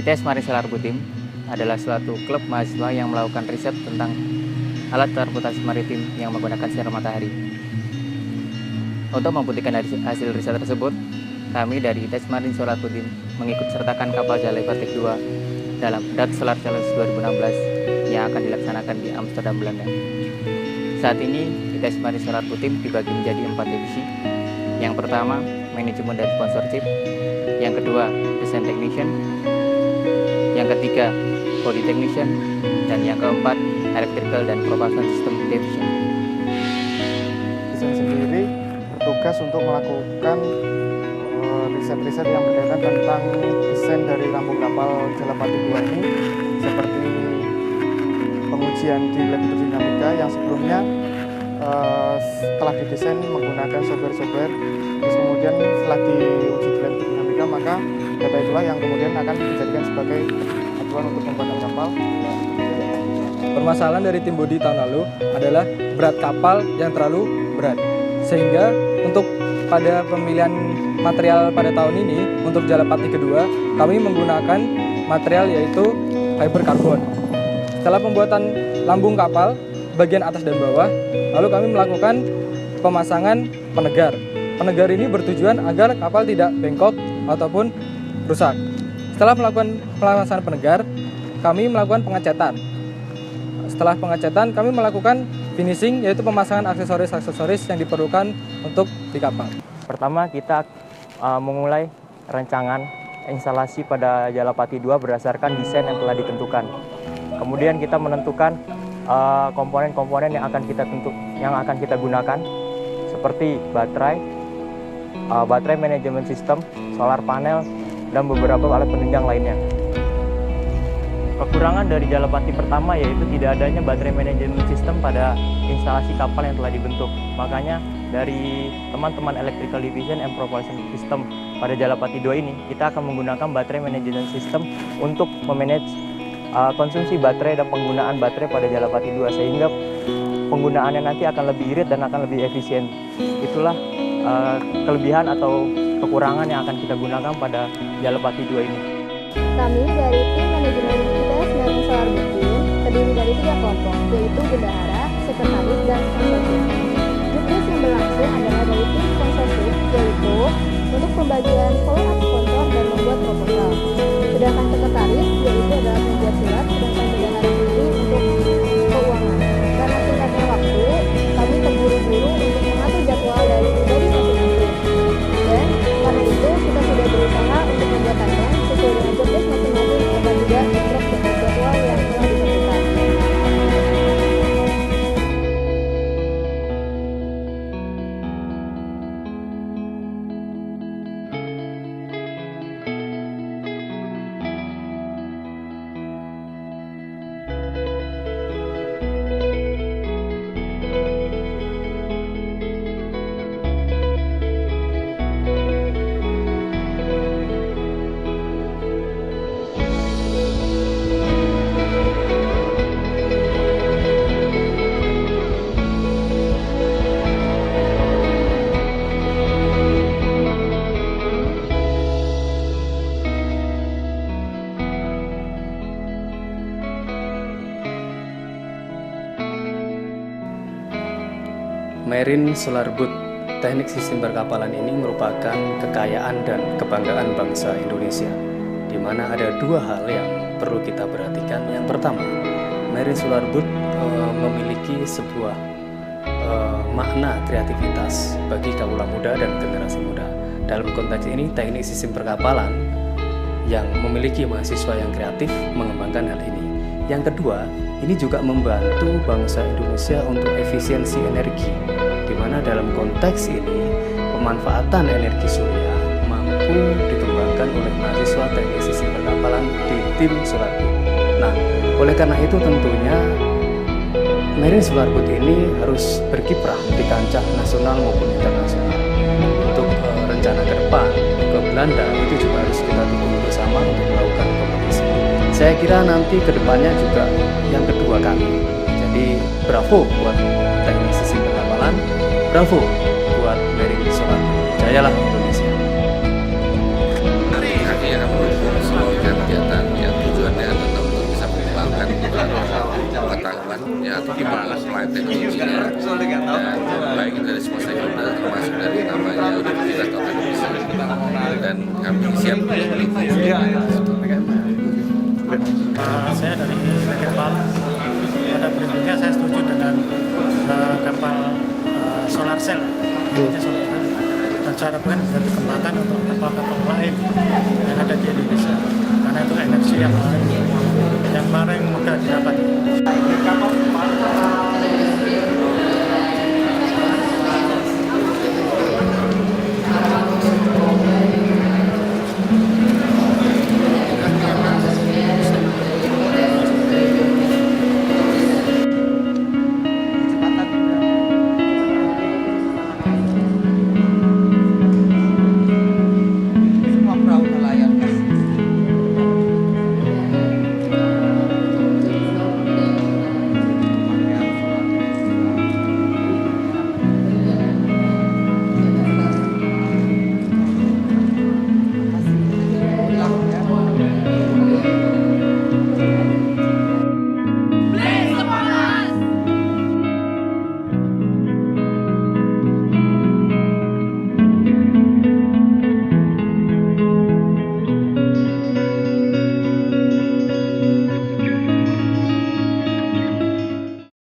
ITS Marine Solar Butim adalah suatu klub mahasiswa yang melakukan riset tentang alat transportasi maritim yang menggunakan sinar matahari. Untuk membuktikan hasil riset tersebut, kami dari ITS Marine Solar Butim mengikut sertakan kapal Jalai Batik 2 dalam DAT Solar Challenge 2016 yang akan dilaksanakan di Amsterdam, Belanda. Saat ini, ITS Marine Solar Butim dibagi menjadi 4 divisi. Yang pertama, manajemen dan sponsorship. Yang kedua, desain technician. Yang ketiga, body technician. Dan yang keempat, electrical dan propulsion system division. Desain sendiri bertugas untuk melakukan riset-riset yang berkaitan tentang desain dari lambung kapal Jalapati 2 ini, seperti pengujian di lab hidrodinamika yang sebelumnya setelah didesain menggunakan software, terus kemudian setelah diuji di lab hidrodinamika, maka data itulah yang kemudian akan dijadikan sebagai acuan untuk pembuatan kapal. Permasalahan dari tim body tahun lalu adalah berat kapal yang terlalu berat, sehingga untuk pada pemilihan material pada tahun ini untuk Jalapati kedua kami menggunakan material yaitu fiber karbon. Setelah pembuatan lambung kapal bagian atas dan bawah, lalu kami melakukan pemasangan penegar. Penegar ini bertujuan agar kapal tidak bengkok ataupun rusak. Setelah melakukan pemasangan penegar, kami melakukan pengecetan. Setelah pengecetan, kami melakukan finishing, yaitu pemasangan aksesoris-aksesoris yang diperlukan untuk di kapal. Pertama, kita memulai rancangan instalasi pada Jalapati 2 berdasarkan desain yang telah ditentukan. Kemudian kita menentukan komponen-komponen yang akan kita gunakan, seperti baterai manajemen sistem, solar panel, dan beberapa alat penunjang lainnya. Kekurangan dari Jalapati pertama yaitu tidak adanya baterai manajemen sistem pada instalasi kapal yang telah dibentuk. Makanya dari teman-teman Electrical Division and Propulsion System pada Jalapati 2 ini, kita akan menggunakan baterai manajemen sistem untuk memanage konsumsi baterai dan penggunaan baterai pada Jalapati 2, sehingga penggunaannya nanti akan lebih irit dan akan lebih efisien. Itulah kelebihan atau kekurangan yang akan kita gunakan pada Jalapati 2 ini. Kami dari tim manajemen ITS Marine Solar Butim terdiri dari 3 kelompok, yaitu bendahara, sekretaris, dan sponsorship. Jobdesk yang berlangsung adalah dari tim sponsorship, yaitu untuk pembagian follow-up sponsor dan membuat proposal. Sedangkan sekretaris yaitu adalah membuat surat, sedangkan bendahara sendiri untuk keuangan. Karena singkatnya waktu, kami terburu-buru untuk mengatur jadwal dari pribadi masing-masing. Dan karena itu kita sudah berusaha untuk membuat timeline sesuai dengan jobdesk masing-masing agar juga bentrok dengan jadwal yang telah ditentukan. Marine Solar Boat, teknik sistem perkapalan ini merupakan kekayaan dan kebanggaan bangsa Indonesia, di mana ada 2 hal yang perlu kita perhatikan. Yang pertama, Marine Solar Boat memiliki sebuah makna kreativitas bagi kaula muda dan generasi muda. Dalam konteks ini, teknik sistem perkapalan yang memiliki mahasiswa yang kreatif mengembangkan hal ini. Yang kedua, ini juga membantu bangsa Indonesia untuk efisiensi energi, di mana dalam konteks ini pemanfaatan energi surya mampu dikembangkan oleh mahasiswa teknik sistem perkapalan di tim Solar Boat. Nah, oleh karena itu tentunya Marine Solar Boat ini harus berkiprah di kancah nasional maupun internasional. Untuk rencana ke depan ke Belanda itu juga harus kita dukung bersama untuk melakukan kompetisi. Saya kira nanti ke depannya juga yang kedua kali. Jadi bravo buat teknik sistem perkapalan, bravo buat Marine Solar Boat. Jayalah Indonesia. Hari akhir menuju seluruh kegiatan ya atau gimana selain teknologinya, dan baik dari semua stakeholder termasuk dari namanya Universitas Tata Indonesia, dan kami siap untuk itu. Saya dari Kapal. Pada prinsipnya saya setuju dengan kapal solar cell. Dan saya harapkan bisa dikembangkan untuk kapal-kapal lain